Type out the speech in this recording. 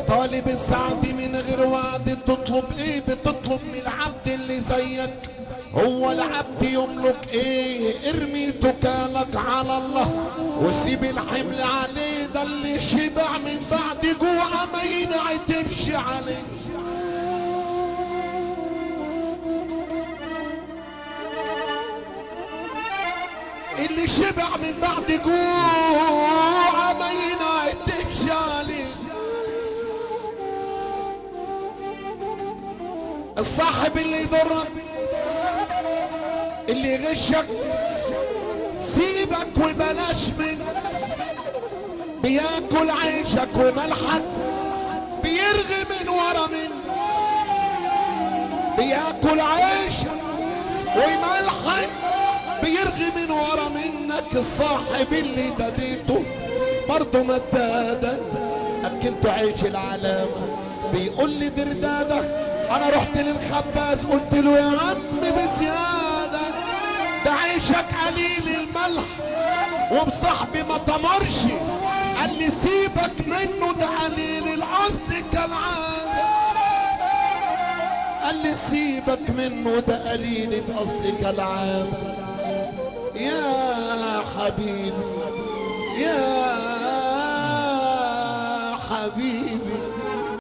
طالب السعد من غير وعد، تطلب ايه؟ بتطلب من العبد اللي زيك. هو العبد يملك ايه؟ ارمي توكالك على الله وسيب الحمل عليه، ده اللي شبع من بعد جوع ما ينعتبش عليه. اللي شبع من بعد جوع ما ينعتبش عليه. الصاحب اللي يضرك اللي يغشك سيبك وبلاش منه، بياكل عيشك وملحك بيرغي من ورا منه، بياكل عيشك وملحك بيرغي من ورا منك. الصاحب اللي بديته برضه مدادك، اكلته عيش العلامه بيقول لي بردادك. انا رحت للخباز قلت له يا عم بزياده ده عيشك قليل الملح وبصاحبي ما تمرش. قال لي سيبك منه ده قليل الاصل كالعاده. قال لي سيبك منه ده قليل الاصل كالعاده. يا حبيبي يا حبيبي